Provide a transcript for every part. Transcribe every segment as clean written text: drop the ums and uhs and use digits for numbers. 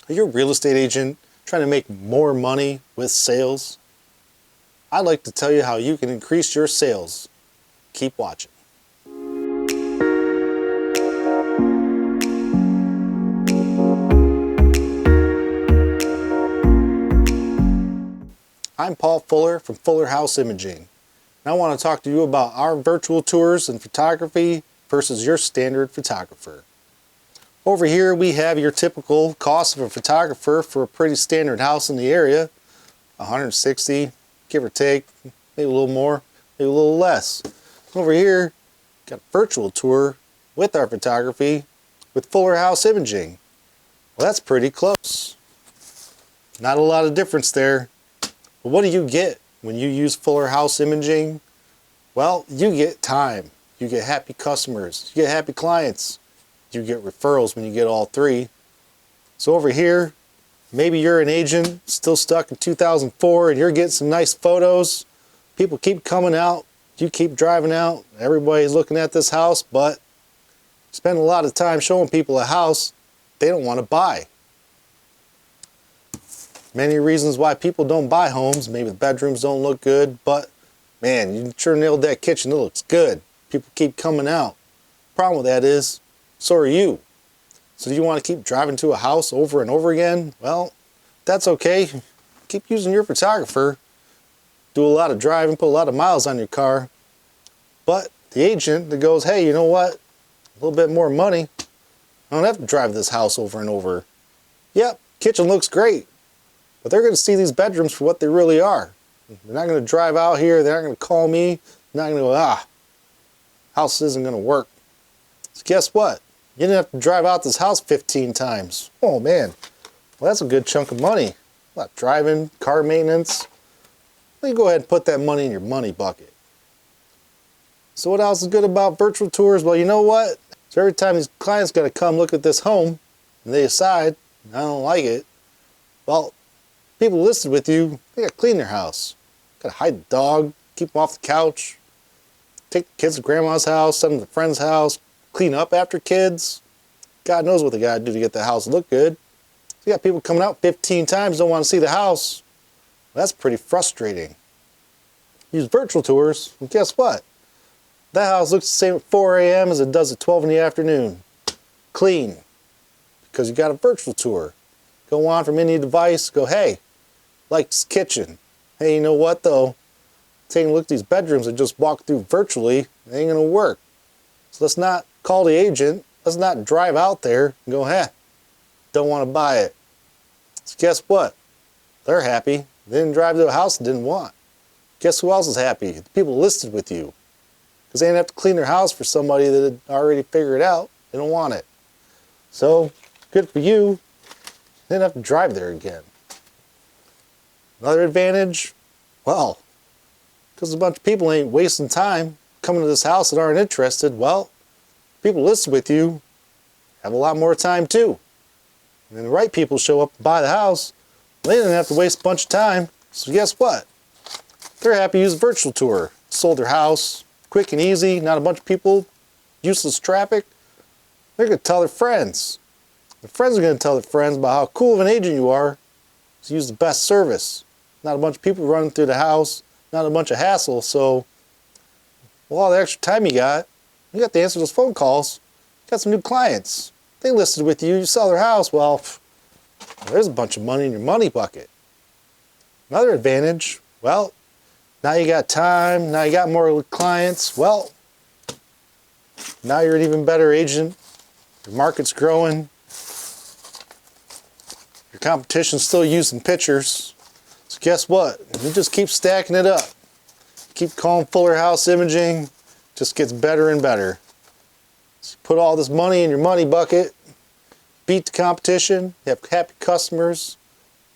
Are you a real estate agent trying to make more money with sales? I'd like to tell you how you can increase your sales. Keep watching. I'm Paul Fuller from Fuller House Imaging. And I want to talk to you about our virtual tours and photography versus your standard photographer. Over here we have your typical cost of a photographer for a pretty standard house in the area, $160, give or take, maybe a little more, maybe a little less. Over here, got a virtual tour with our photography with Fuller House Imaging. Well, that's pretty close. Not a lot of difference there. But what do you get when you use Fuller House Imaging? Well, you get time. You get happy customers. You get happy clients. You get referrals when you get all three. So over here, maybe you're an agent still stuck in 2004 and you're getting some nice photos. People keep coming out. You keep driving out. Everybody's looking at this house, but spend a lot of time showing people a house they don't want to buy. Many reasons why people don't buy homes. Maybe the bedrooms don't look good, but man, you sure nailed that kitchen. It looks good. People keep coming out. Problem with that is, so are you. So do you want to keep driving to a house over and over again? Well, that's okay. Keep using your photographer. Do a lot of driving, put a lot of miles on your car. But the agent that goes, hey, you know what? A little bit more money. I don't have to drive this house over and over. Yep, kitchen looks great. But they're going to see these bedrooms for what they really are. They're not going to drive out here. They're not going to call me. They're not going to go, house isn't going to work. So guess what? You didn't have to drive out this house 15 times. Oh man, well that's a good chunk of money. A lot of driving, car maintenance. Well, you go ahead and put that money in your money bucket. So what else is good about virtual tours? Well, you know what? So every time these clients got to come look at this home and they decide, I don't like it, well, people listed with you, they got to clean their house. Got to hide the dog, keep them off the couch, take the kids to grandma's house, send them to a friend's house, clean up after kids. God knows what they got to do to get the house to look good. So you got people coming out 15 times, don't want to see the house. Well, that's pretty frustrating. Use virtual tours, and guess what? That house looks the same at 4 a.m. as it does at 12 in the afternoon. Clean. Because you got a virtual tour. Go on from any device, go, hey, like this kitchen. Hey, you know what though? Taking a look at these bedrooms I just walked through virtually, it ain't gonna work. So let's not call the agent, let's not drive out there and go, don't want to buy it. So guess what? They're happy. They didn't drive to a house they didn't want. Guess who else is happy? The people listed with you. Because they didn't have to clean their house for somebody that had already figured it out. They don't want it. So, good for you. They didn't have to drive there again. Another advantage? Well, because a bunch of people ain't wasting time coming to this house that aren't interested, well, people listed with you have a lot more time too. And then the right people show up to buy the house, they didn't have to waste a bunch of time, so guess what? They're happy to use a virtual tour. Sold their house, quick and easy, not a bunch of people, useless traffic. They're going to tell their friends. Their friends are going to tell their friends about how cool of an agent you are to use the best service. Not a bunch of people running through the house, not a bunch of hassle, so well, all the extra time you got to answer those phone calls. You got some new clients. They listed with you, you sell their house, well, there's a bunch of money in your money bucket. Another advantage, well, now you got time, now you got more clients, well, now you're an even better agent, your market's growing, your competition's still using pictures, so guess what? You just keep stacking it up. Keep calling Fuller House Imaging, just gets better and better. So put all this money in your money bucket, beat the competition, you have happy customers,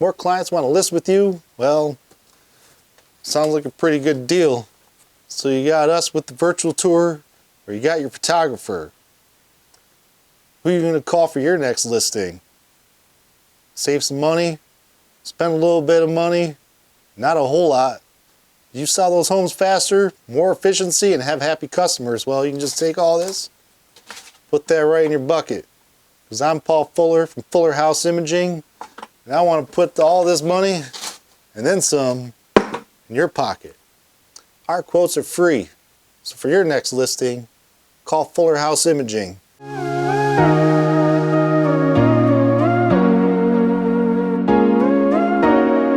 more clients want to list with you, well, sounds like a pretty good deal. So you got us with the virtual tour, or you got your photographer. Who are you going to call for your next listing? Save some money, spend a little bit of money, not a whole lot. You sell those homes faster, more efficiency, and have happy customers. Well, you can just take all this, put that right in your bucket. because I'm Paul Fuller from Fuller House Imaging, and I want to put all this money and then some in your pocket. Our quotes are free, so for your next listing, call Fuller House Imaging